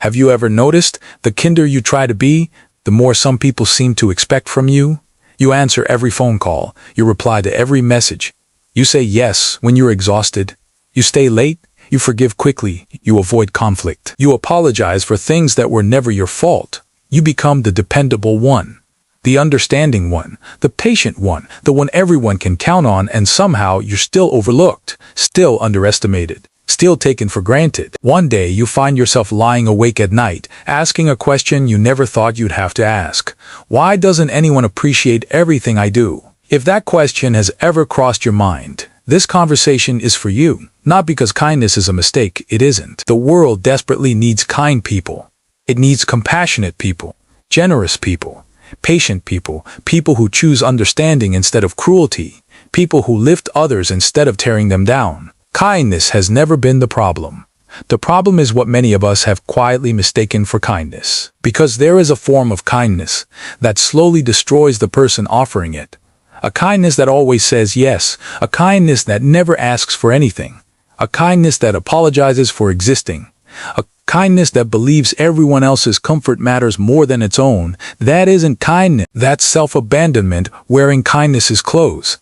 Have you ever noticed the kinder you try to be, the more some people seem to expect from you? You answer every phone call, you reply to every message. You say yes when you're exhausted. You stay late, you forgive quickly, you avoid conflict. You apologize for things that were never your fault. You become the dependable one, the understanding one, the patient one, the one everyone can count on, and somehow you're still overlooked, still underestimated, still taken for granted. One day you find yourself lying awake at night, asking a question you never thought you'd have to ask. Why doesn't anyone appreciate everything I do? If that question has ever crossed your mind, this conversation is for you. Not because kindness is a mistake, it isn't. The world desperately needs kind people. It needs compassionate people, generous people, patient people, people who choose understanding instead of cruelty, people who lift others instead of tearing them down. Kindness has never been the problem. The problem is what many of us have quietly mistaken for kindness. Because there is a form of kindness that slowly destroys the person offering it. A kindness that always says yes, a kindness that never asks for anything, a kindness that apologizes for existing, a kindness that believes everyone else's comfort matters more than its own. That isn't kindness. That's self-abandonment, wearing kindness's clothes.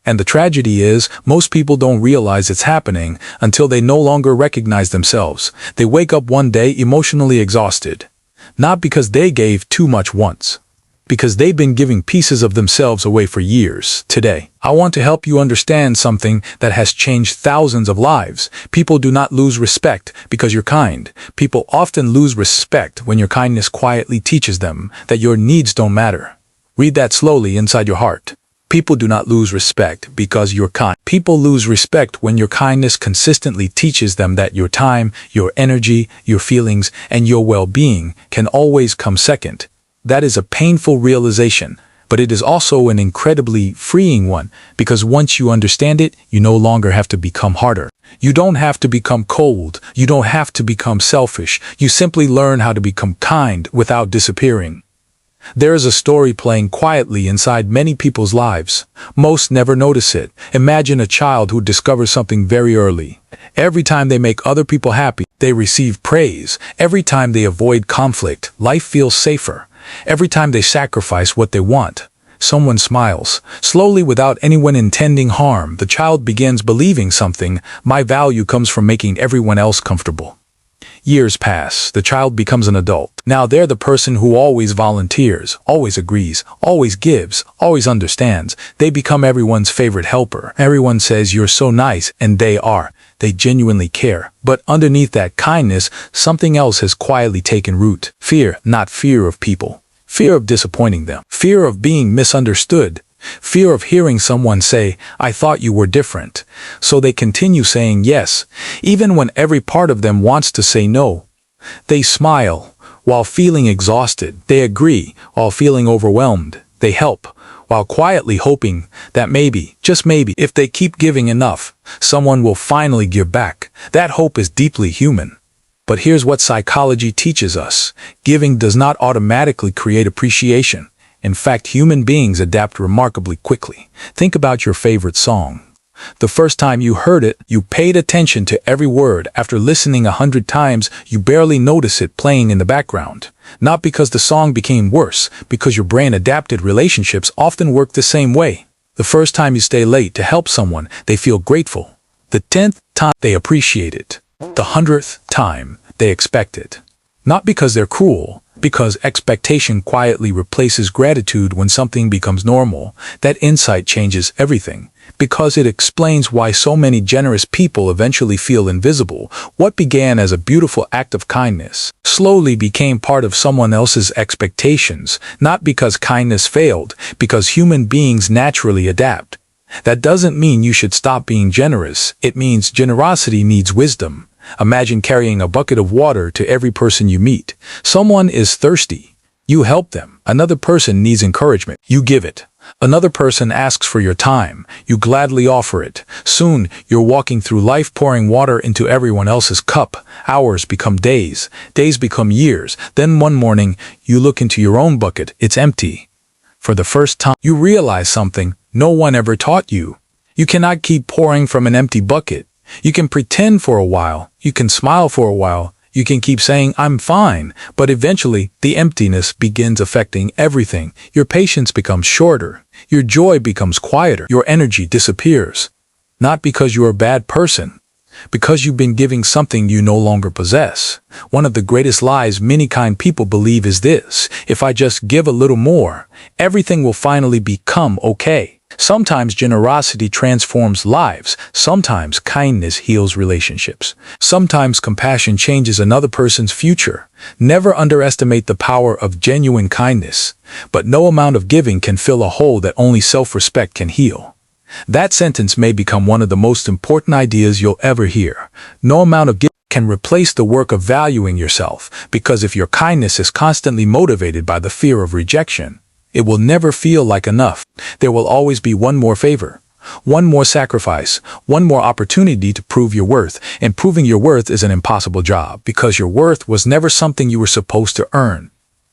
And the tragedy is, most people don't realize it's happening until they no longer recognize themselves. They wake up one day emotionally exhausted. Not because they gave too much once, because they've been giving pieces of themselves away for years. Today, I want to help you understand something that has changed thousands of lives. People do not lose respect because you're kind. People often lose respect when your kindness quietly teaches them that your needs don't matter. Read that slowly inside your heart. People do not lose respect because you're kind. People lose respect when your kindness consistently teaches them that your time, your energy, your feelings, and your well-being can always come second. That is a painful realization, but it is also an incredibly freeing one, because once you understand it, you no longer have to become harder. You don't have to become cold. You don't have to become selfish. You simply learn how to become kind without disappearing. There is a story playing quietly inside many people's lives. Most never notice it. Imagine a child who discovers something very early. Every time they make other people happy, they receive praise. Every time they avoid conflict, life feels safer. Every time they sacrifice what they want, someone smiles. Slowly, without anyone intending harm, the child begins believing something. My value comes from making everyone else comfortable. Years pass, the child becomes an adult. Now they're the person who always volunteers, always agrees, always gives, always understands. They become everyone's favorite helper. Everyone says you're so nice, and they are. They genuinely care. But underneath that kindness, something else has quietly taken root. Fear, not fear of people. Fear of disappointing them. Fear of being misunderstood. Fear of hearing someone say, I thought you were different. So they continue saying yes, even when every part of them wants to say no. They smile while feeling exhausted. They agree while feeling overwhelmed. They help while quietly hoping that maybe, just maybe, if they keep giving enough, someone will finally give back. That hope is deeply human. But here's what psychology teaches us. Giving does not automatically create appreciation. In fact, human beings adapt remarkably quickly. Think about your favorite song. The first time you heard it, you paid attention to every word. After listening 100 times, you barely notice it playing in the background. Not because the song became worse, because your brain adapted. Relationships often work the same way. The first time you stay late to help someone, they feel grateful. The 10th time, they appreciate it. The 100th time, they expect it. Not because they're cruel, because expectation quietly replaces gratitude. When something becomes normal, that insight changes everything. Because it explains why so many generous people eventually feel invisible. What began as a beautiful act of kindness slowly became part of someone else's expectations, not because kindness failed, because human beings naturally adapt. That doesn't mean you should stop being generous. It means generosity needs wisdom. Imagine carrying a bucket of water to every person you meet. Someone is thirsty. You help them. Another person needs encouragement. You give it. Another person asks for your time. You gladly offer it. Soon, you're walking through life pouring water into everyone else's cup. Hours become days. Days become years. Then one morning, you look into your own bucket. It's empty. For the first time, you realize something no one ever taught you. You cannot keep pouring from an empty bucket. You can pretend for a while. You can smile for a while. You can keep saying, I'm fine, but eventually the emptiness begins affecting everything. Your patience becomes shorter. Your joy becomes quieter. Your energy disappears. Not because you're a bad person, because you've been giving something you no longer possess. One of the greatest lies many kind people believe is this: if I just give a little more, everything will finally become okay. Sometimes generosity transforms lives. Sometimes kindness heals relationships. Sometimes compassion changes another person's future. Never underestimate the power of genuine kindness. But no amount of giving can fill a hole that only self-respect can heal. That sentence may become one of the most important ideas you'll ever hear. No amount of giving can replace the work of valuing yourself, because if your kindness is constantly motivated by the fear of rejection, it will never feel like enough. There will always be one more favor, one more sacrifice, one more opportunity to prove your worth. And proving your worth is an impossible job, because your worth was never something you were supposed to earn.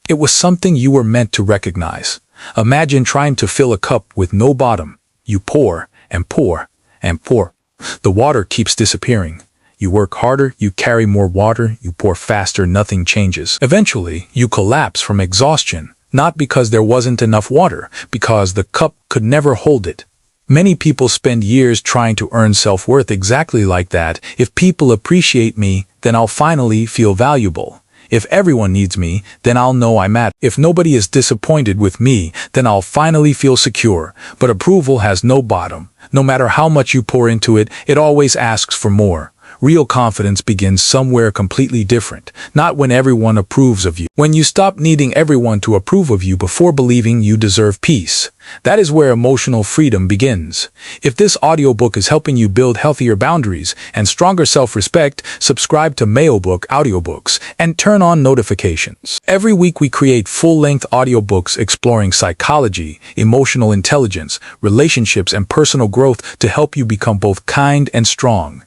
It was something you were meant to recognize. Imagine trying to fill a cup with no bottom. You pour and pour and pour. The water keeps disappearing. You work harder, you carry more water, you pour faster, nothing changes. Eventually, you collapse from exhaustion, not because there wasn't enough water, because the cup could never hold it. Many people spend years trying to earn self-worth exactly like that. If people appreciate me, then I'll finally feel valuable. If everyone needs me, then I'll know I matter. If nobody is disappointed with me, then I'll finally feel secure. But approval has no bottom. No matter how much you pour into it, it always asks for more. Real confidence begins somewhere completely different, not when everyone approves of you. When you stop needing everyone to approve of you before believing you deserve peace. That is where emotional freedom begins. If this audiobook is helping you build healthier boundaries and stronger self-respect, subscribe to Mayobook Audiobooks and turn on notifications. Every week we create full-length audiobooks exploring psychology, emotional intelligence, relationships, and personal growth to help you become both kind and strong.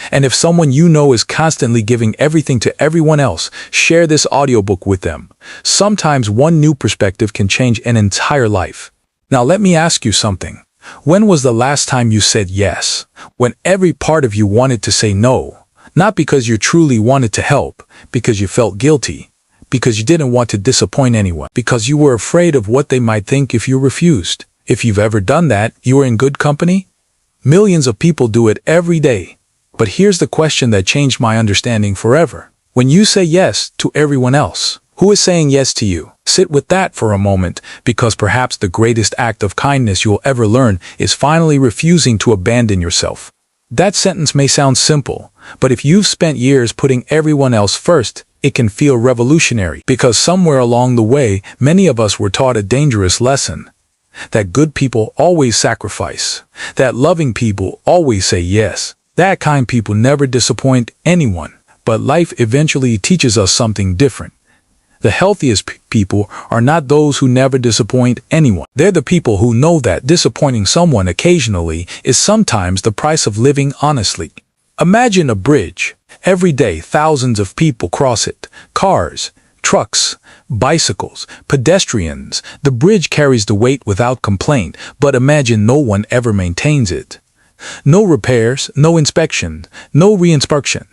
And if someone you know is constantly giving everything to everyone else, share this audiobook with them. Sometimes one new perspective can change an entire life. Now let me ask you something. When was the last time you said yes, when every part of you wanted to say no? Not because you truly wanted to help, because you felt guilty, because you didn't want to disappoint anyone, because you were afraid of what they might think if you refused. If you've ever done that, you are in good company. Millions of people do it every day. But here's the question that changed my understanding forever. When you say yes to everyone else, who is saying yes to you? Sit with that for a moment, because perhaps the greatest act of kindness you'll ever learn is finally refusing to abandon yourself. That sentence may sound simple, but if you've spent years putting everyone else first, it can feel revolutionary, because somewhere along the way, many of us were taught a dangerous lesson. That good people always sacrifice. That loving people always say yes. That kind people never disappoint anyone. But life eventually teaches us something different. The healthiest people are not those who never disappoint anyone. They're the people who know that disappointing someone occasionally is sometimes the price of living honestly. Imagine a bridge. Every day, thousands of people cross it. Cars, trucks, bicycles, pedestrians. The bridge carries the weight without complaint, but imagine no one ever maintains it. No repairs, no inspection, no reinspection.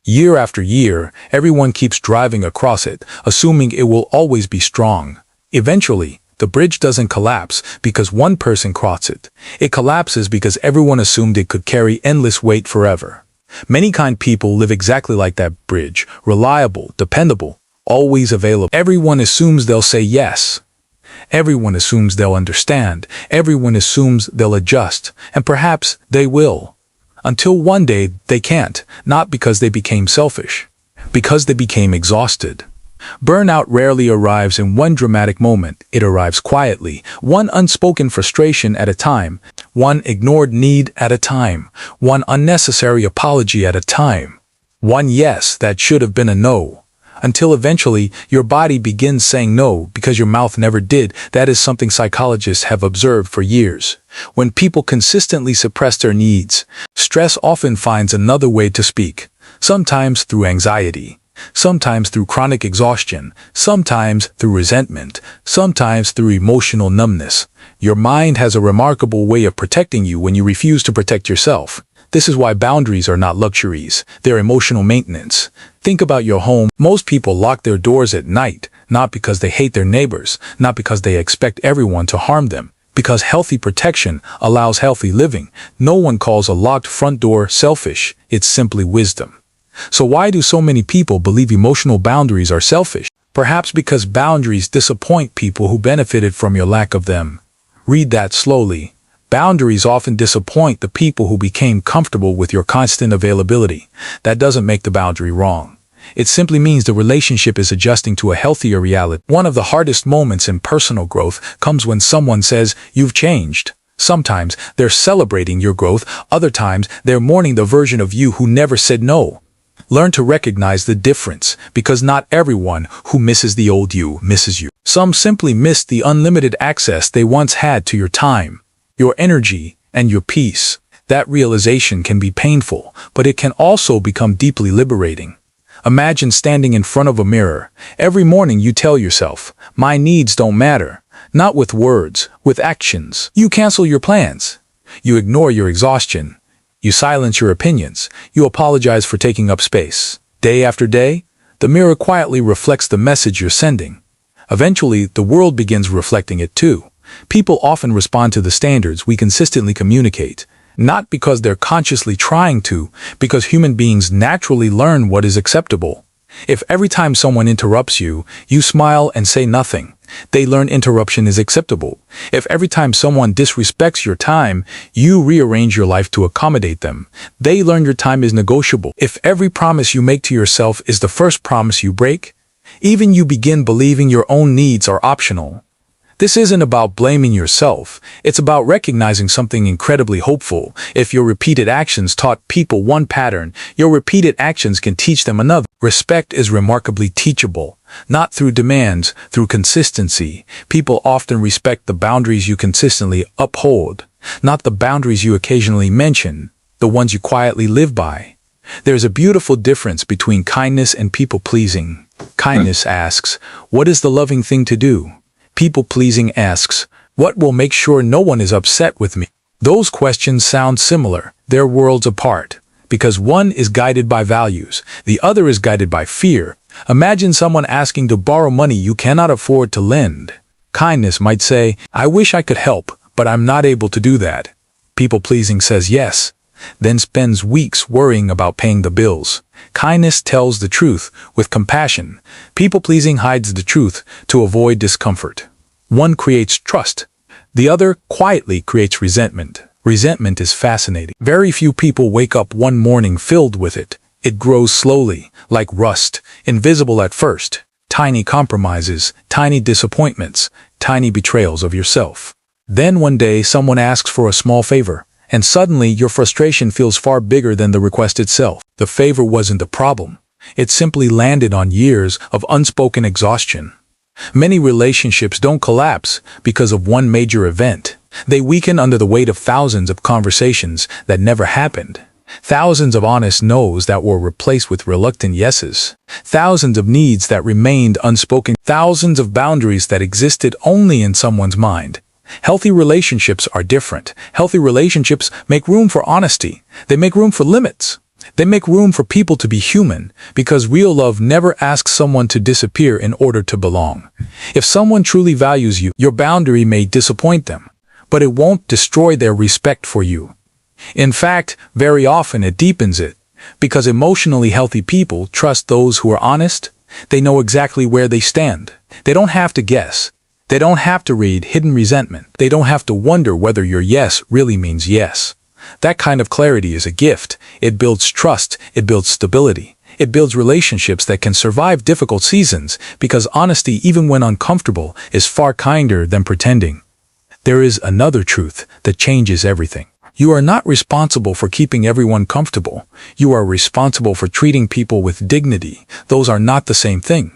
Year after year, everyone keeps driving across it, assuming it will always be strong. Eventually, the bridge doesn't collapse because one person crossed it. It collapses because everyone assumed it could carry endless weight forever. Many kind people live exactly like that bridge, reliable, dependable, always available. Everyone assumes they'll say yes. Everyone assumes they'll understand. Everyone assumes they'll adjust. And perhaps they will. Until one day they can't, not because they became selfish, because they became exhausted. Burnout rarely arrives in one dramatic moment. It arrives quietly, one unspoken frustration at a time, one ignored need at a time, one unnecessary apology at a time, one yes that should have been a no. Until eventually, your body begins saying no because your mouth never did. That is something psychologists have observed for years. When people consistently suppress their needs, stress often finds another way to speak. Sometimes through anxiety, sometimes through chronic exhaustion, sometimes through resentment, sometimes through emotional numbness. Your mind has a remarkable way of protecting you when you refuse to protect yourself. This is why boundaries are not luxuries, they're emotional maintenance. Think about your home. Most people lock their doors at night, not because they hate their neighbors, not because they expect everyone to harm them, because healthy protection allows healthy living. No one calls a locked front door selfish, it's simply wisdom. So why do so many people believe emotional boundaries are selfish? Perhaps because boundaries disappoint people who benefited from your lack of them. Read that slowly. Boundaries often disappoint the people who became comfortable with your constant availability. That doesn't make the boundary wrong. It simply means the relationship is adjusting to a healthier reality. One of the hardest moments in personal growth comes when someone says, "You've changed." Sometimes they're celebrating your growth, other times they're mourning the version of you who never said no. Learn to recognize the difference, because not everyone who misses the old you misses you. Some simply miss the unlimited access they once had to your time, your energy, and your peace. That realization can be painful, but it can also become deeply liberating. Imagine standing in front of a mirror. Every morning you tell yourself, "My needs don't matter." Not with words, with actions. You cancel your plans. You ignore your exhaustion. You silence your opinions. You apologize for taking up space. Day after day, the mirror quietly reflects the message you're sending. Eventually, the world begins reflecting it too. People often respond to the standards we consistently communicate, not because they're consciously trying to, because human beings naturally learn what is acceptable. If every time someone interrupts you, you smile and say nothing, they learn interruption is acceptable. If every time someone disrespects your time, you rearrange your life to accommodate them, they learn your time is negotiable. If every promise you make to yourself is the first promise you break, even you begin believing your own needs are optional. This isn't about blaming yourself, it's about recognizing something incredibly hopeful. If your repeated actions taught people one pattern, your repeated actions can teach them another. Respect is remarkably teachable, not through demands, through consistency. People often respect the boundaries you consistently uphold, not the boundaries you occasionally mention, the ones you quietly live by. There's a beautiful difference between kindness and people-pleasing. Kindness asks, "What is the loving thing to do?" People-pleasing asks, "What will make sure no one is upset with me?" Those questions sound similar, they're worlds apart, because one is guided by values, the other is guided by fear. Imagine someone asking to borrow money you cannot afford to lend. Kindness might say, "I wish I could help, but I'm not able to do that." People-pleasing says yes, then spends weeks worrying about paying the bills. Kindness tells the truth with compassion. People-pleasing hides the truth to avoid discomfort. One creates trust. The other quietly creates resentment. Resentment is fascinating. Very few people wake up one morning filled with it. It grows slowly, like rust, invisible at first. Tiny compromises, tiny disappointments, tiny betrayals of yourself. Then one day someone asks for a small favor, and suddenly your frustration feels far bigger than the request itself. The favor wasn't the problem. It simply landed on years of unspoken exhaustion. Many relationships don't collapse because of one major event. They weaken under the weight of thousands of conversations that never happened. Thousands of honest no's that were replaced with reluctant yeses. Thousands of needs that remained unspoken. Thousands of boundaries that existed only in someone's mind. Healthy relationships are different. Healthy relationships make room for honesty. They make room for limits. They make room for people to be human, because real love never asks someone to disappear in order to belong. If someone truly values you, your boundary may disappoint them, but it won't destroy their respect for you. In fact, very often it deepens it, because emotionally healthy people trust those who are honest. They know exactly where they stand. They don't have to guess. They don't have to read hidden resentment. They don't have to wonder whether your yes really means yes. That kind of clarity is a gift. It builds trust. It builds stability. It builds relationships that can survive difficult seasons, because honesty, even when uncomfortable, is far kinder than pretending. There is another truth that changes everything. You are not responsible for keeping everyone comfortable. You are responsible for treating people with dignity. Those are not the same thing.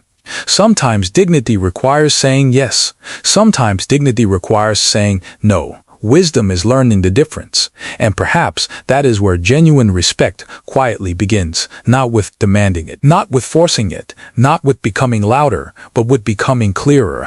Sometimes dignity requires saying yes. Sometimes dignity requires saying no. Wisdom is learning the difference. And perhaps that is where genuine respect quietly begins, not with demanding it, not with forcing it, not with becoming louder, but with becoming clearer.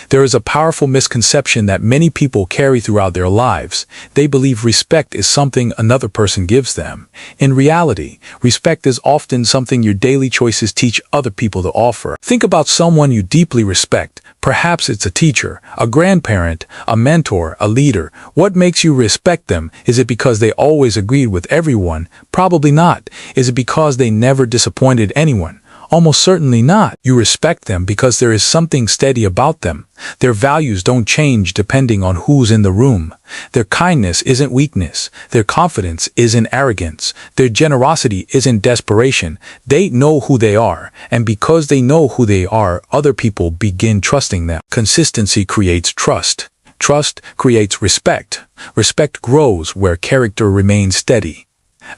There is a powerful misconception that many people carry throughout their lives. They believe respect is something another person gives them. In reality, respect is often something your daily choices teach other people to offer. Think about someone you deeply respect. Perhaps it's a teacher, a grandparent, a mentor, a leader. What makes you respect them? Is it because they always agreed with everyone? Probably not. Is it because they never disappointed anyone? Almost certainly not. You respect them because there is something steady about them. Their values don't change depending on who's in the room. Their kindness isn't weakness. Their confidence isn't arrogance. Their generosity isn't desperation. They know who they are, and because they know who they are, other people begin trusting them. Consistency creates trust. Trust creates respect. Respect grows where character remains steady.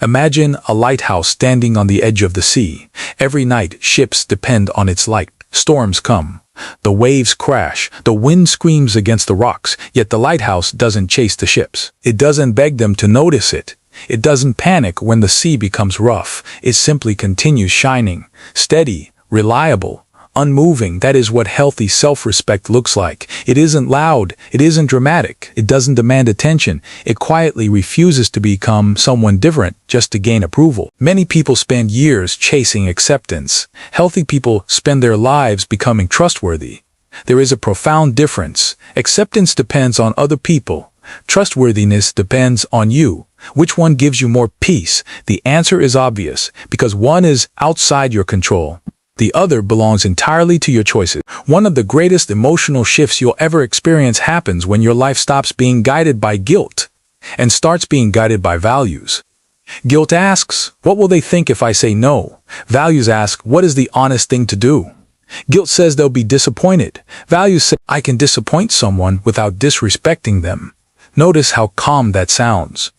Imagine a lighthouse standing on the edge of the sea. Every night, ships depend on its light. Storms come. The waves crash. The wind screams against the rocks. Yet the lighthouse doesn't chase the ships. It doesn't beg them to notice it. It doesn't panic when the sea becomes rough. It simply continues shining. Steady, reliable, unmoving. That is what healthy self-respect looks like. It isn't loud. It isn't dramatic. It doesn't demand attention. It quietly refuses to become someone different just to gain approval. Many people spend years chasing acceptance. Healthy people spend their lives becoming trustworthy. There is a profound difference. Acceptance depends on other people. Trustworthiness depends on you. Which one gives you more peace? The answer is obvious, because one is outside your control. The other belongs entirely to your choices. One of the greatest emotional shifts you'll ever experience happens when your life stops being guided by guilt and starts being guided by values. Guilt asks, what will they think if I say no? Values ask, what is the honest thing to do? Guilt says they'll be disappointed. Values say, I can disappoint someone without disrespecting them. Notice how calm that sounds.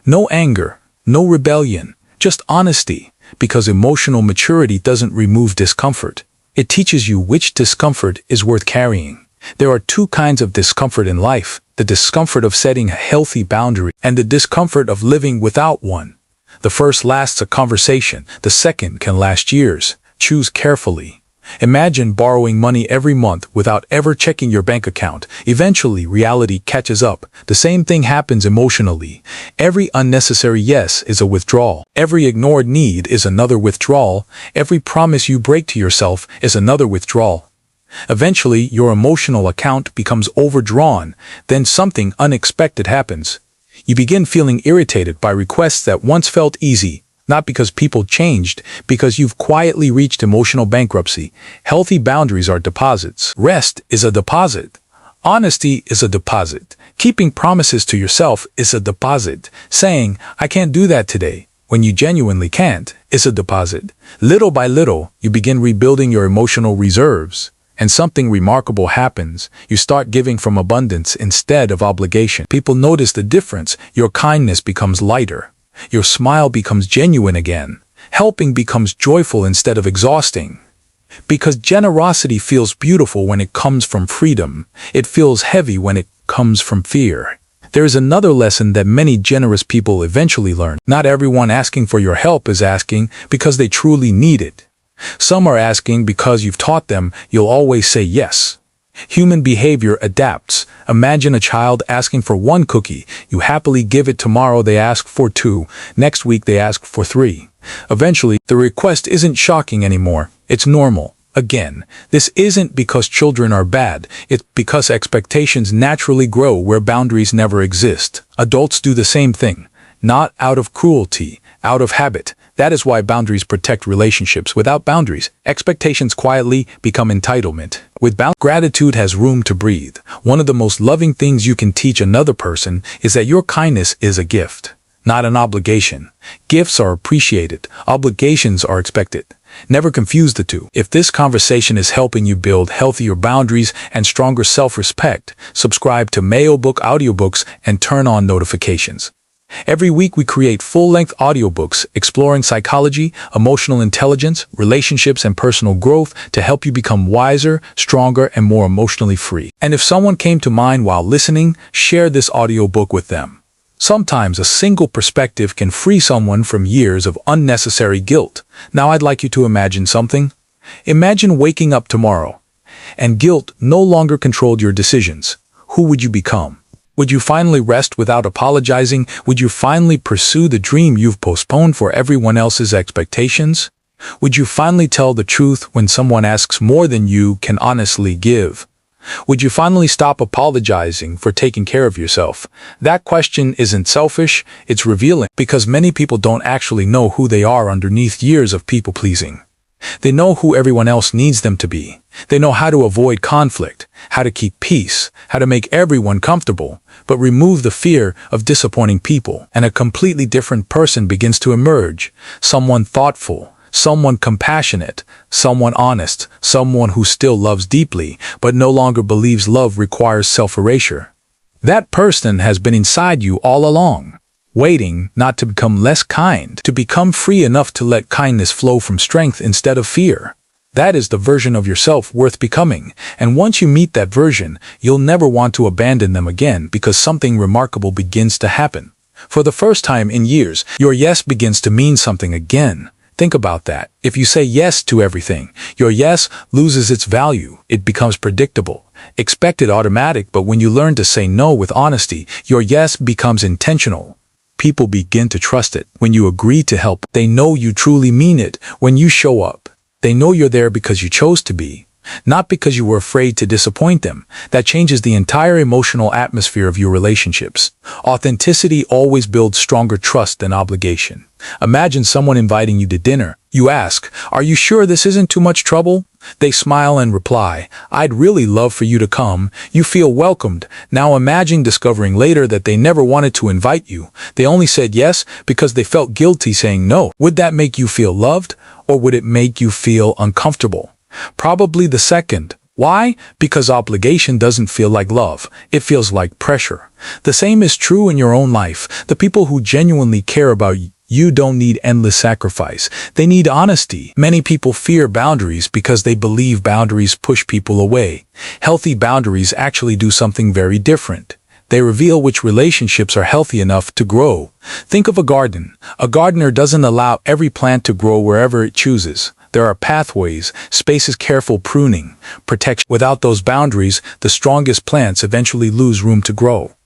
No anger, no rebellion, just honesty. Because emotional maturity doesn't remove discomfort. It teaches you which discomfort is worth carrying. There are two kinds of discomfort in life: the discomfort of setting a healthy boundary and the discomfort of living without one. The first lasts a conversation, the second can last years. Choose carefully. Imagine borrowing money every month without ever checking your bank account. Eventually, reality catches up. The same thing happens emotionally. Every unnecessary yes is a withdrawal. Every ignored need is another withdrawal. Every promise you break to yourself is another withdrawal. Eventually, your emotional account becomes overdrawn. Then something unexpected happens. You begin feeling irritated by requests that once felt easy. Not because people changed, because you've quietly reached emotional bankruptcy. Healthy boundaries are deposits. Rest is a deposit. Honesty is a deposit. Keeping promises to yourself is a deposit. Saying, I can't do that today, when you genuinely can't, is a deposit. Little by little, you begin rebuilding your emotional reserves. And something remarkable happens. You start giving from abundance instead of obligation. People notice the difference. Your kindness becomes lighter. Your smile becomes genuine again. Helping becomes joyful instead of exhausting. Because generosity feels beautiful when it comes from freedom. It feels heavy when it comes from fear. There is another lesson that many generous people eventually learn. Not everyone asking for your help is asking because they truly need it. Some are asking because you've taught them you'll always say yes. Human behavior adapts. Imagine a child asking for one cookie. You happily give it. Tomorrow they ask for 2. Next week they ask for 3. Eventually, the request isn't shocking anymore. It's normal. Again, this isn't because children are bad. It's because expectations naturally grow where boundaries never exist. Adults do the same thing. Not out of cruelty, out of habit. That is why boundaries protect relationships. Without boundaries, expectations quietly become entitlement. With boundaries, gratitude has room to breathe. One of the most loving things you can teach another person is that your kindness is a gift, not an obligation. Gifts are appreciated. Obligations are expected. Never confuse the two. If this conversation is helping you build healthier boundaries and stronger self-respect, subscribe to Mayobook audiobooks and turn on notifications. Every week we create full-length audiobooks exploring psychology, emotional intelligence, relationships, and personal growth to help you become wiser, stronger, and more emotionally free. And if someone came to mind while listening, share this audiobook with them. Sometimes a single perspective can free someone from years of unnecessary guilt. Now I'd like you to imagine something. Imagine waking up tomorrow, and guilt no longer controlled your decisions, who would you become? Would you finally rest without apologizing? Would you finally pursue the dream you've postponed for everyone else's expectations? Would you finally tell the truth when someone asks more than you can honestly give? Would you finally stop apologizing for taking care of yourself? That question isn't selfish, it's revealing, because many people don't actually know who they are underneath years of people-pleasing. They know who everyone else needs them to be. They know how to avoid conflict, how to keep peace, how to make everyone comfortable, but remove the fear of disappointing people, and a completely different person begins to emerge. Someone thoughtful, someone compassionate, someone honest, someone who still loves deeply, but no longer believes love requires self-erasure. That person has been inside you all along, waiting not to become less kind, to become free enough to let kindness flow from strength instead of fear. That is the version of yourself worth becoming, and once you meet that version, you'll never want to abandon them again because something remarkable begins to happen. For the first time in years, your yes begins to mean something again. Think about that. If you say yes to everything, your yes loses its value. It becomes predictable, expected, automatic, but when you learn to say no with honesty, your yes becomes intentional. People begin to trust it. When you agree to help, they know you truly mean it. When you show up, they know you're there because you chose to be, not because you were afraid to disappoint them. That changes the entire emotional atmosphere of your relationships. Authenticity always builds stronger trust than obligation. Imagine someone inviting you to dinner. You ask, "Are you sure this isn't too much trouble?" They smile and reply, "I'd really love for you to come." You feel welcomed. Now imagine discovering later that they never wanted to invite you. They only said yes because they felt guilty saying no. Would that make you feel loved, or would it make you feel uncomfortable? Probably the second. Why? Because obligation doesn't feel like love. It feels like pressure. The same is true in your own life. The people who genuinely care about you don't need endless sacrifice. They need honesty. Many people fear boundaries because they believe boundaries push people away. Healthy boundaries actually do something very different. They reveal which relationships are healthy enough to grow. Think of a garden. A gardener doesn't allow every plant to grow wherever it chooses. There are pathways, spaces, careful pruning, protection. Without those boundaries, the strongest plants eventually lose room to grow.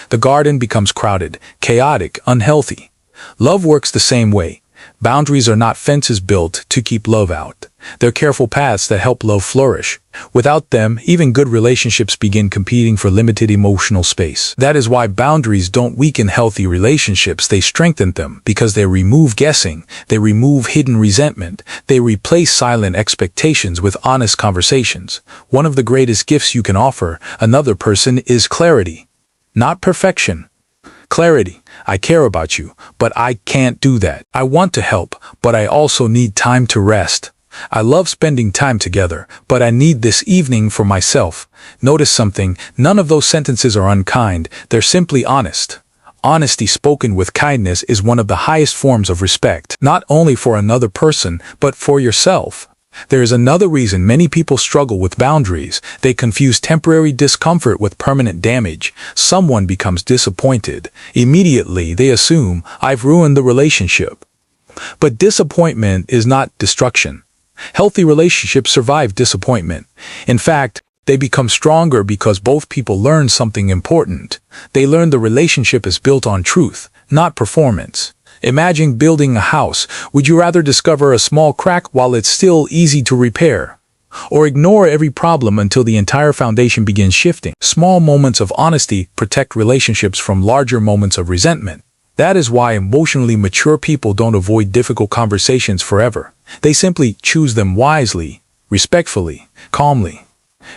The garden becomes crowded, chaotic, unhealthy. Love works the same way. Boundaries are not fences built to keep love out. They're careful paths that help love flourish. Without them, even good relationships begin competing for limited emotional space. That is why boundaries don't weaken healthy relationships, they strengthen them, because they remove guessing, they remove hidden resentment, they replace silent expectations with honest conversations. One of the greatest gifts you can offer another person is clarity, not perfection. Clarity. I care about you, but I can't do that. I want to help, but I also need time to rest. I love spending time together, but I need this evening for myself. Notice something, none of those sentences are unkind, they're simply honest. Honesty spoken with kindness is one of the highest forms of respect, not only for another person, but for yourself. There is another reason many people struggle with boundaries. They confuse temporary discomfort with permanent damage. Someone becomes disappointed. Immediately, they assume, "I've ruined the relationship." But disappointment is not destruction. Healthy relationships survive disappointment. In fact, they become stronger because both people learn something important. They learn the relationship is built on truth, not performance. Imagine building a house. Would you rather discover a small crack while it's still easy to repair, or ignore every problem until the entire foundation begins shifting? Small moments of honesty protect relationships from larger moments of resentment. That is why emotionally mature people don't avoid difficult conversations forever. They simply choose them wisely, respectfully, calmly.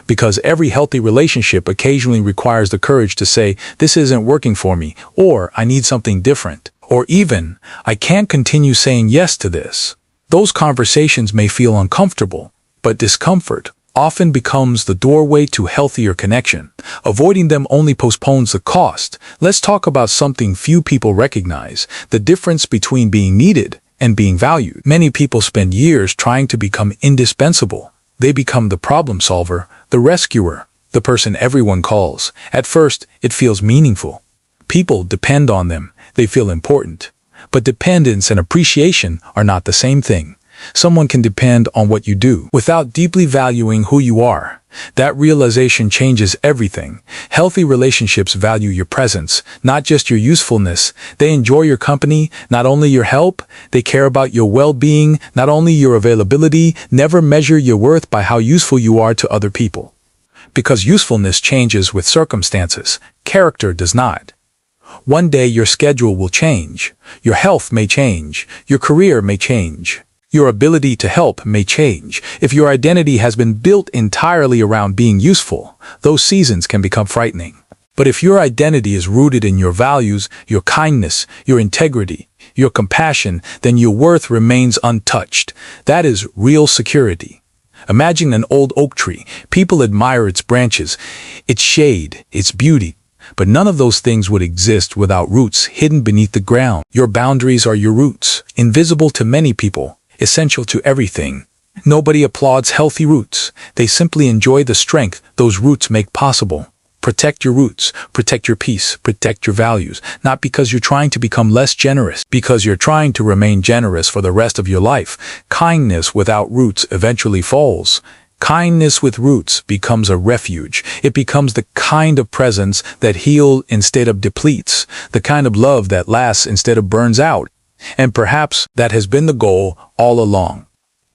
Because every healthy relationship occasionally requires the courage to say, "This isn't working for me," or "I need something different." Or even, "I can't continue saying yes to this." Those conversations may feel uncomfortable, but discomfort often becomes the doorway to healthier connection. Avoiding them only postpones the cost. Let's talk about something few people recognize, the difference between being needed and being valued. Many people spend years trying to become indispensable. They become the problem solver, the rescuer, the person everyone calls. At first, it feels meaningful. People depend on them. They feel important. But dependence and appreciation are not the same thing. Someone can depend on what you do without deeply valuing who you are. That realization changes everything. Healthy relationships value your presence, not just your usefulness. They enjoy your company, not only your help. They care about your well-being, not only your availability. Never measure your worth by how useful you are to other people. Because usefulness changes with circumstances. Character does not. One day your schedule will change. Your health may change. Your career may change. Your ability to help may change. If your identity has been built entirely around being useful, those seasons can become frightening. But if your identity is rooted in your values, your kindness, your integrity, your compassion, then your worth remains untouched. That is real security. Imagine an old oak tree. People admire its branches, its shade, its beauty. But none of those things would exist without roots hidden beneath the ground. Your boundaries are your roots, invisible to many people, essential to everything. Nobody applauds healthy roots. They simply enjoy the strength those roots make possible. Protect your roots, protect your peace, protect your values, not because you're trying to become less generous, because you're trying to remain generous for the rest of your life. Kindness without roots eventually falls. Kindness with roots becomes a refuge. It becomes the kind of presence that heals instead of depletes, the kind of love that lasts instead of burns out. And perhaps that has been the goal all along.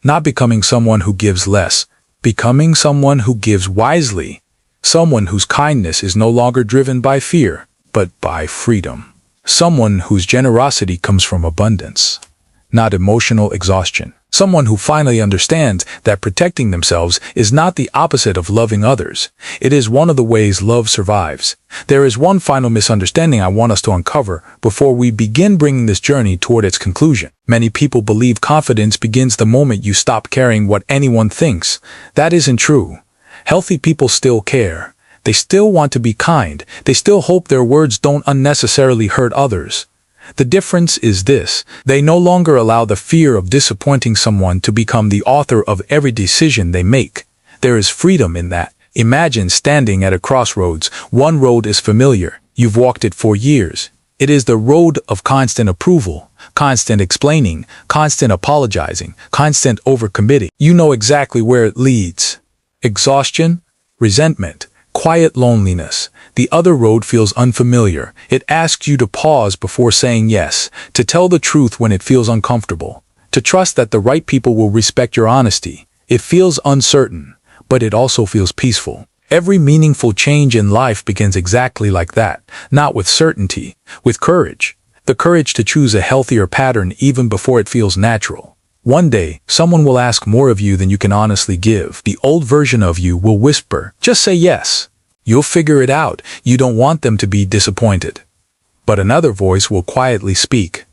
Not becoming someone who gives less, becoming someone who gives wisely. Someone whose kindness is no longer driven by fear, but by freedom. Someone whose generosity comes from abundance, not emotional exhaustion. Someone who finally understands that protecting themselves is not the opposite of loving others. It is one of the ways love survives. There is one final misunderstanding I want us to uncover before we begin bringing this journey toward its conclusion. Many people believe confidence begins the moment you stop caring what anyone thinks. That isn't true. Healthy people still care. They still want to be kind. They still hope their words don't unnecessarily hurt others. The difference is this: they no longer allow the fear of disappointing someone to become the author of every decision they make. There is freedom in that. Imagine standing at a crossroads. One road is familiar. You've walked it for years. It is the road of constant approval, constant explaining, constant apologizing, constant overcommitting. You know exactly where it leads. Exhaustion, resentment, quiet loneliness. The other road feels unfamiliar. It asks you to pause before saying yes, to tell the truth when it feels uncomfortable, to trust that the right people will respect your honesty. It feels uncertain, but it also feels peaceful. Every meaningful change in life begins exactly like that, not with certainty, with courage. The courage to choose a healthier pattern even before it feels natural. One day, someone will ask more of you than you can honestly give. The old version of you will whisper, "Just say yes." You'll figure it out. You don't want them to be disappointed. But another voice will quietly speak.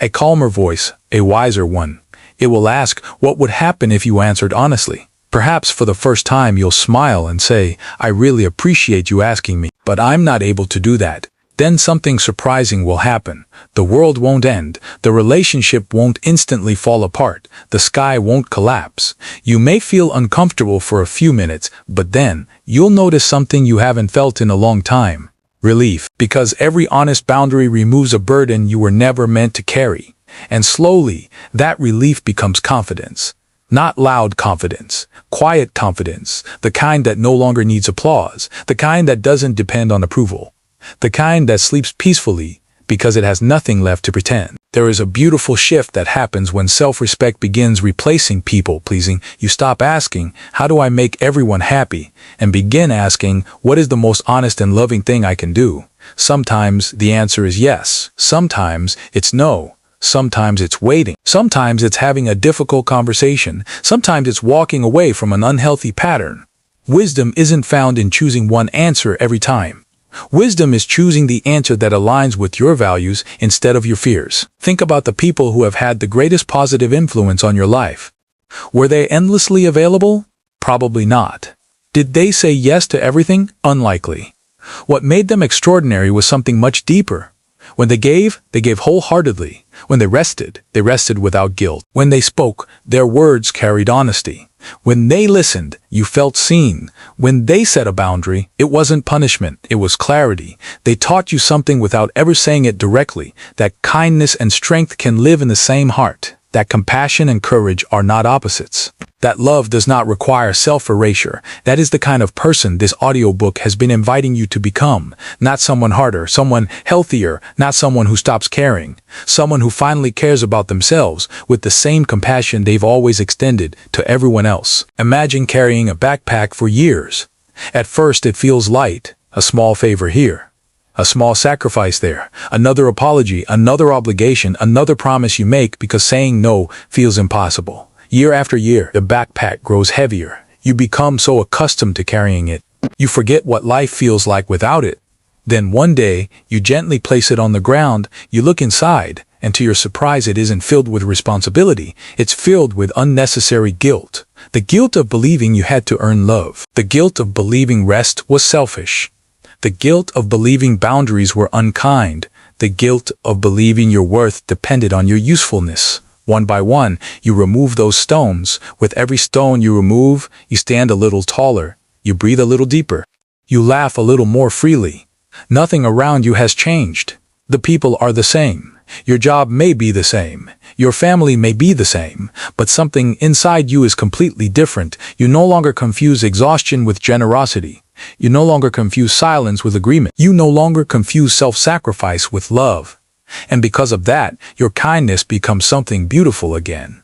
A calmer voice, a wiser one. It will ask, what would happen if you answered honestly? Perhaps for the first time you'll smile and say, "I really appreciate you asking me, but I'm not able to do that." Then something surprising will happen. The world won't end. The relationship won't instantly fall apart. The sky won't collapse. You may feel uncomfortable for a few minutes, but then you'll notice something you haven't felt in a long time. Relief. Because every honest boundary removes a burden you were never meant to carry. And slowly, that relief becomes confidence. Not loud confidence, quiet confidence, the kind that no longer needs applause, the kind that doesn't depend on approval. The kind that sleeps peacefully because it has nothing left to pretend. There is a beautiful shift that happens when self-respect begins replacing people-pleasing. You stop asking, "How do I make everyone happy?" and begin asking, "What is the most honest and loving thing I can do?" Sometimes the answer is yes. Sometimes it's no. Sometimes it's waiting. Sometimes it's having a difficult conversation. Sometimes it's walking away from an unhealthy pattern. Wisdom isn't found in choosing one answer every time. Wisdom is choosing the answer that aligns with your values instead of your fears. Think about the people who have had the greatest positive influence on your life. Were they endlessly available? Probably not. Did they say yes to everything? Unlikely. What made them extraordinary was something much deeper. When they gave wholeheartedly. When they rested without guilt. When they spoke, their words carried honesty. When they listened, you felt seen. When they set a boundary, it wasn't punishment, it was clarity. They taught you something without ever saying it directly, that kindness and strength can live in the same heart. that compassion and courage are not opposites. That love does not require self-erasure. That is the kind of person this audiobook has been inviting you to become. Not someone harder, someone healthier, not someone who stops caring. Someone who finally cares about themselves with the same compassion they've always extended to everyone else. Imagine carrying a backpack for years. At first it feels light, a small favor here, a small sacrifice there, another apology, another obligation, another promise you make because saying no feels impossible. Year after year, the backpack grows heavier. You become so accustomed to carrying it. You forget what life feels like without it. Then one day, you gently place it on the ground, you look inside, and to your surprise it isn't filled with responsibility. It's filled with unnecessary guilt. The guilt of believing you had to earn love. The guilt of believing rest was selfish. The guilt of believing boundaries were unkind. The guilt of believing your worth depended on your usefulness. One by one, you remove those stones. With every stone you remove, you stand a little taller. You breathe a little deeper. You laugh a little more freely. Nothing around you has changed. The people are the same. Your job may be the same. Your family may be the same. But something inside you is completely different. You no longer confuse exhaustion with generosity. You no longer confuse silence with agreement. You no longer confuse self-sacrifice with love. And because of that, your kindness becomes something beautiful again.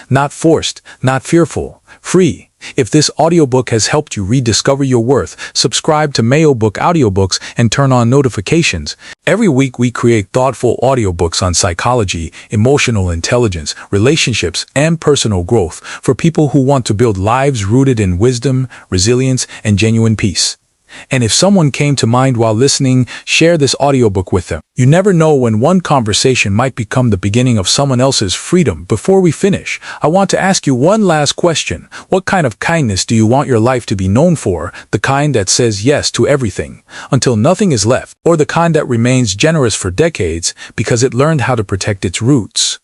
Not forced, not fearful, free. If this audiobook has helped you rediscover your worth, subscribe to Mayobook audiobooks and turn on notifications. Every week we create thoughtful audiobooks on psychology, emotional intelligence, relationships, and personal growth for people who want to build lives rooted in wisdom, resilience, and genuine peace. And if someone came to mind while listening, share this audiobook with them. You never know when one conversation might become the beginning of someone else's freedom. Before we finish, I want to ask you one last question. What kind of kindness do you want your life to be known for? The kind that says yes to everything, until nothing is left, or the kind that remains generous for decades because it learned how to protect its roots?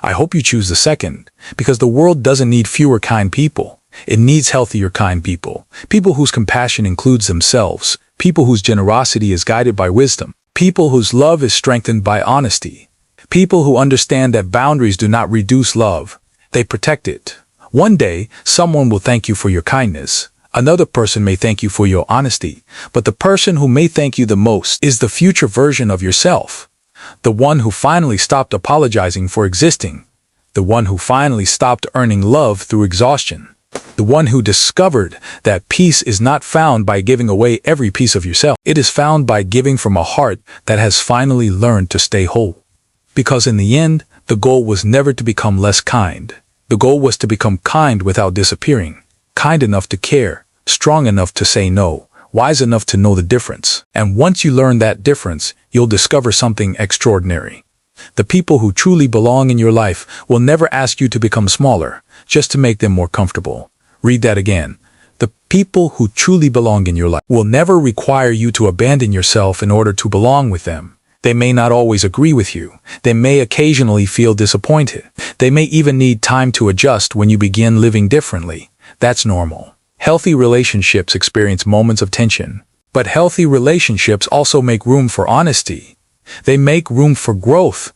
I hope you choose the second, because the world doesn't need fewer kind people. It needs healthier kind people. People whose compassion includes themselves. People whose generosity is guided by wisdom. People whose love is strengthened by honesty. People who understand that boundaries do not reduce love. They protect it. One day, someone will thank you for your kindness. Another person may thank you for your honesty. But the person who may thank you the most is the future version of yourself. The one who finally stopped apologizing for existing. The one who finally stopped earning love through exhaustion. The one who discovered that peace is not found by giving away every piece of yourself. It is found by giving from a heart that has finally learned to stay whole. Because in the end, the goal was never to become less kind. The goal was to become kind without disappearing. Kind enough to care, strong enough to say no, wise enough to know the difference. And once you learn that difference, you'll discover something extraordinary. The people who truly belong in your life will never ask you to become smaller, just to make them more comfortable. Read that again. The people who truly belong in your life will never require you to abandon yourself in order to belong with them. They may not always agree with you. They may occasionally feel disappointed. They may even need time to adjust when you begin living differently. That's normal. Healthy relationships experience moments of tension. But healthy relationships also make room for honesty. They make room for growth.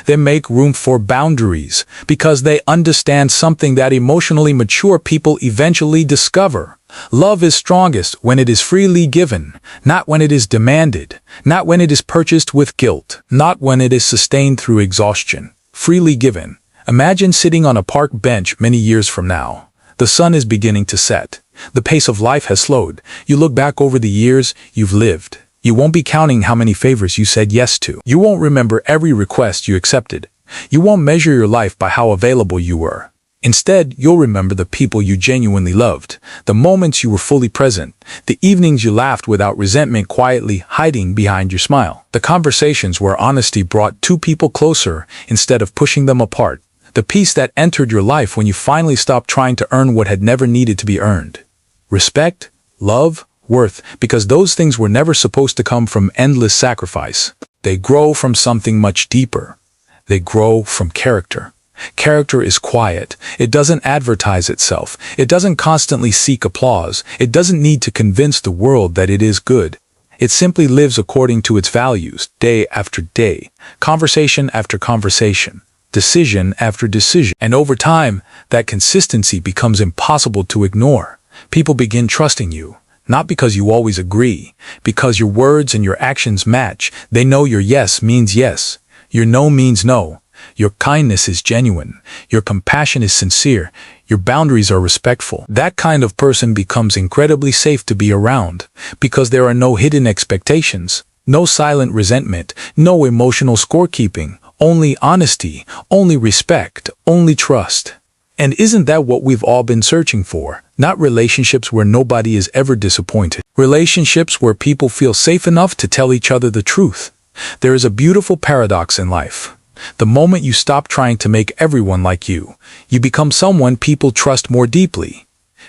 They make room for boundaries because they understand something that emotionally mature people eventually discover. Love is strongest when it is freely given, not when it is demanded, not when it is purchased with guilt, not when it is sustained through exhaustion. Freely given. Imagine sitting on a park bench many years from now. The sun is beginning to set. The pace of life has slowed. You look back over the years you've lived. You won't be counting how many favors you said yes to. You won't remember every request you accepted. You won't measure your life by how available you were. Instead, you'll remember the people you genuinely loved, the moments you were fully present, the evenings you laughed without resentment quietly hiding behind your smile, the conversations where honesty brought two people closer instead of pushing them apart, the peace that entered your life when you finally stopped trying to earn what had never needed to be earned. Respect, love, worth, because those things were never supposed to come from endless sacrifice. They grow from something much deeper. They grow from character. Character is quiet. It doesn't advertise itself. It doesn't constantly seek applause. It doesn't need to convince the world that it is good. It simply lives according to its values, day after day, conversation after conversation, decision after decision. And over time, that consistency becomes impossible to ignore. People begin trusting you, not because you always agree, because your words and your actions match. They know your yes means yes, your no means no. Your kindness is genuine, your compassion is sincere, your boundaries are respectful. That kind of person becomes incredibly safe to be around, because there are no hidden expectations, no silent resentment, no emotional scorekeeping, only honesty, only respect, only trust. And isn't that what we've all been searching for? Not relationships where nobody is ever disappointed. Relationships where people feel safe enough to tell each other the truth. There is a beautiful paradox in life. The moment you stop trying to make everyone like you, you become someone people trust more deeply.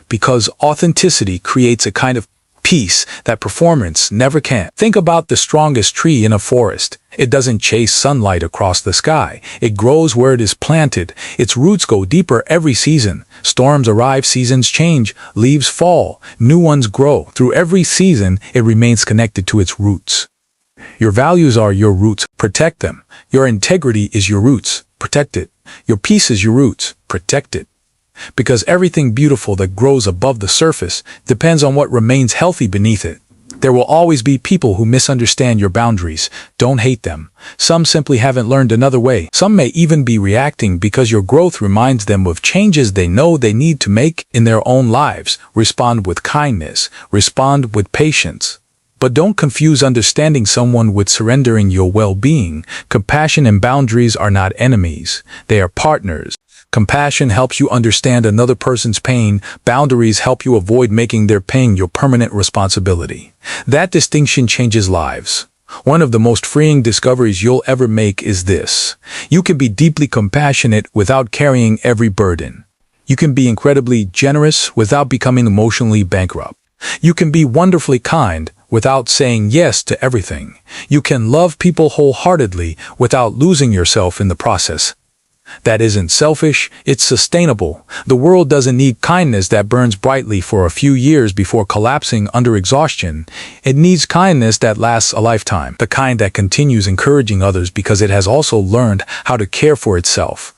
Because authenticity creates a kind of peace that performance never can. Think about the strongest tree in a forest. It doesn't chase sunlight across the sky. It grows where it is planted. Its roots go deeper every season. Storms arrive, seasons change, leaves fall, new ones grow. Through every season, it remains connected to its roots. Your values are your roots. Protect them. Your integrity is your roots. Protect it. Your peace is your roots. Protect it. Because everything beautiful that grows above the surface depends on what remains healthy beneath it. There will always be people who misunderstand your boundaries. Don't hate them. Some simply haven't learned another way. Some may even be reacting because your growth reminds them of changes they know they need to make in their own lives. Respond with kindness. Respond with patience. But don't confuse understanding someone with surrendering your well-being. Compassion and boundaries are not enemies. They are partners. Compassion helps you understand another person's pain. Boundaries help you avoid making their pain your permanent responsibility. That distinction changes lives. One of the most freeing discoveries you'll ever make is this. You can be deeply compassionate without carrying every burden. You can be incredibly generous without becoming emotionally bankrupt. You can be wonderfully kind without saying yes to everything. You can love people wholeheartedly without losing yourself in the process. That isn't selfish, it's sustainable. The world doesn't need kindness that burns brightly for a few years before collapsing under exhaustion. It needs kindness that lasts a lifetime. The kind that continues encouraging others because it has also learned how to care for itself.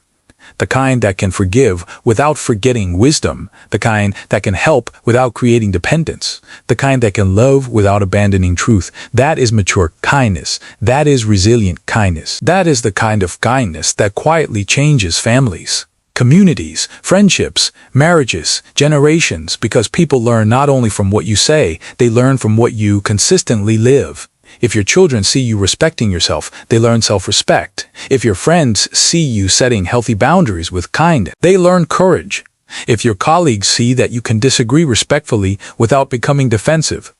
The kind that can forgive without forgetting wisdom. The kind that can help without creating dependence. The kind that can love without abandoning truth. That is mature kindness. That is resilient kindness. That is the kind of kindness that quietly changes families, communities, friendships, marriages, generations, because people learn not only from what you say, they learn from what you consistently live. If your children see you respecting yourself, they learn self-respect. If your friends see you setting healthy boundaries with kindness, they learn courage. If your colleagues see that you can disagree respectfully without becoming defensive,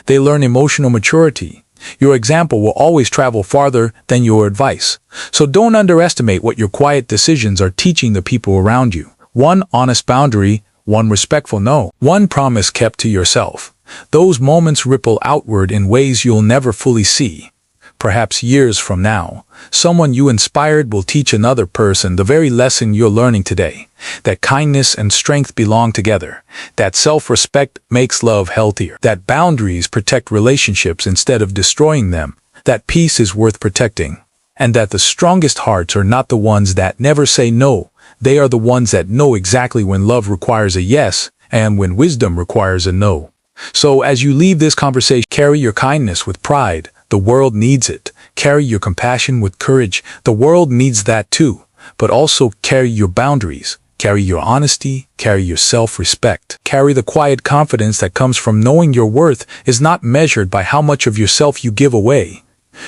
they learn emotional maturity. Your example will always travel farther than your advice. So don't underestimate what your quiet decisions are teaching the people around you. One honest boundary, one respectful no, one promise kept to yourself. Those moments ripple outward in ways you'll never fully see. Perhaps years from now, someone you inspired will teach another person the very lesson you're learning today. That kindness and strength belong together. That self-respect makes love healthier. That boundaries protect relationships instead of destroying them. That peace is worth protecting. And that the strongest hearts are not the ones that never say no. They are the ones that know exactly when love requires a yes and when wisdom requires a no. So as you leave this conversation, carry your kindness with pride. The world needs it. Carry your compassion with courage. The world needs that too. But also carry your boundaries. Carry your honesty. Carry your self-respect. Carry the quiet confidence that comes from knowing your worth is not measured by how much of yourself you give away.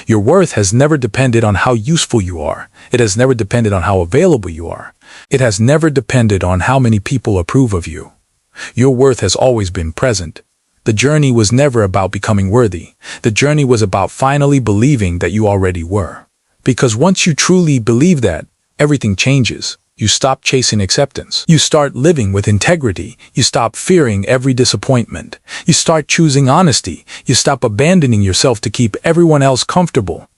Your worth has never depended on how useful you are. It has never depended on how available you are. It has never depended on how many people approve of you. Your worth has always been present. The journey was never about becoming worthy. The journey was about finally believing that you already were. Because once you truly believe that, everything changes. You stop chasing acceptance. You start living with integrity. You stop fearing every disappointment. You start choosing honesty. You stop abandoning yourself to keep everyone else comfortable.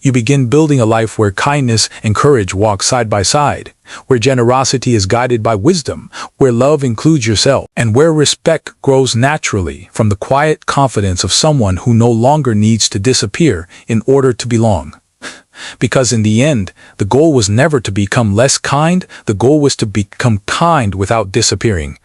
You begin building a life where kindness and courage walk side by side, where generosity is guided by wisdom, where love includes yourself, and where respect grows naturally from the quiet confidence of someone who no longer needs to disappear in order to belong. Because in the end, the goal was never to become less kind, the goal was to become kind without disappearing.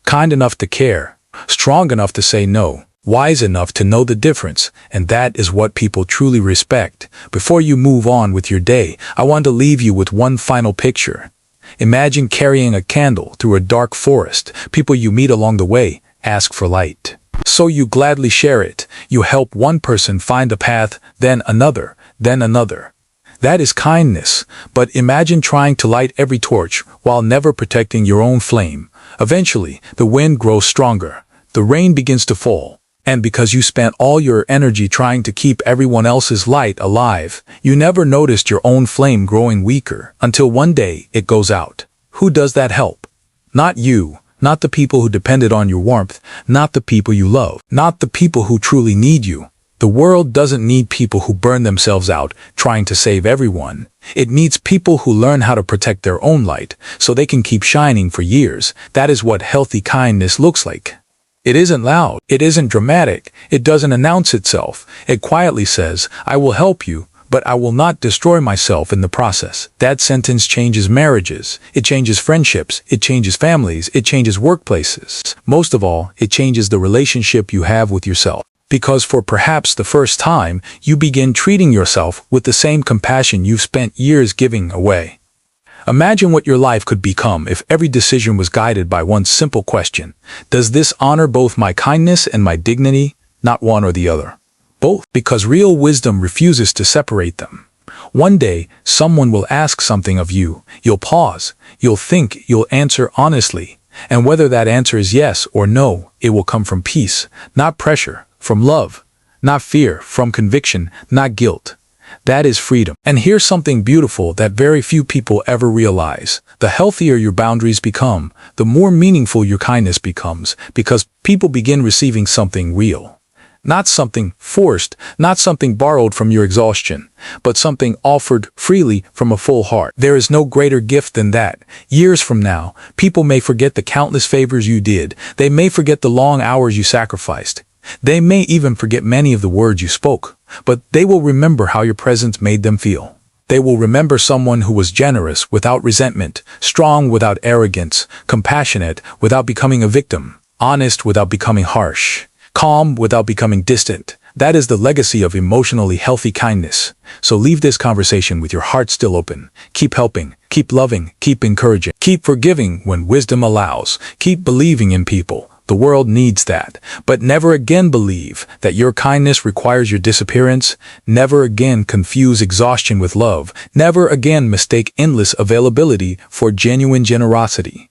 Kind enough to care, strong enough to say no, wise enough to know the difference, and that is what people truly respect. Before you move on with your day, I want to leave you with one final picture. Imagine carrying a candle through a dark forest. People you meet along the way ask for light. So you gladly share it. You help one person find a path, then another, then another. That is kindness, but imagine trying to light every torch while never protecting your own flame. Eventually, the wind grows stronger, the rain begins to fall, and because you spent all your energy trying to keep everyone else's light alive, you never noticed your own flame growing weaker until one day it goes out. Who does that help? Not you. Not the people who depended on your warmth, not the people you love, not the people who truly need you. The world doesn't need people who burn themselves out trying to save everyone. It needs people who learn how to protect their own light so they can keep shining for years. That is what healthy kindness looks like. It isn't loud, it isn't dramatic, it doesn't announce itself. It quietly says, I will help you, but I will not destroy myself in the process. That sentence changes marriages, it changes friendships, it changes families, it changes workplaces. Most of all, it changes the relationship you have with yourself. Because for perhaps the first time, you begin treating yourself with the same compassion you've spent years giving away. Imagine what your life could become if every decision was guided by one simple question. Does this honor both my kindness and my dignity? Not one or the other. Both, because real wisdom refuses to separate them. One day, someone will ask something of you. You'll pause, you'll think, you'll answer honestly. And whether that answer is yes or no, it will come from peace, not pressure, from love, not fear, from conviction, not guilt. That is freedom. And here's something beautiful that very few people ever realize. The healthier your boundaries become, the more meaningful your kindness becomes, because people begin receiving something real. Not something forced, not something borrowed from your exhaustion, but something offered freely from a full heart. There is no greater gift than that. Years from now, people may forget the countless favors you did. They may forget the long hours you sacrificed. They may even forget many of the words you spoke, but they will remember how your presence made them feel. They will remember someone who was generous without resentment, strong without arrogance, compassionate without becoming a victim, honest without becoming harsh, calm without becoming distant. That is the legacy of emotionally healthy kindness. So leave this conversation with your heart still open. Keep helping, keep loving, keep encouraging, keep forgiving when wisdom allows, keep believing in people. The world needs that. But never again believe that your kindness requires your disappearance. Never again confuse exhaustion with love. Never again mistake endless availability for genuine generosity.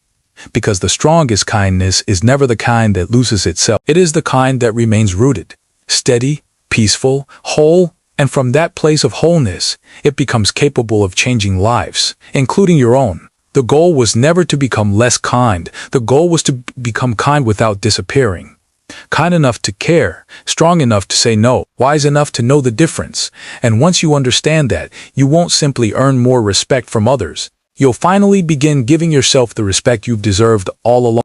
Because the strongest kindness is never the kind that loses itself. It is the kind that remains rooted, steady, peaceful, whole, and from that place of wholeness, it becomes capable of changing lives, including your own. The goal was never to become less kind. The goal was to become kind without disappearing. Kind enough to care, strong enough to say no, wise enough to know the difference. And once you understand that, you won't simply earn more respect from others. You'll finally begin giving yourself the respect you've deserved all along.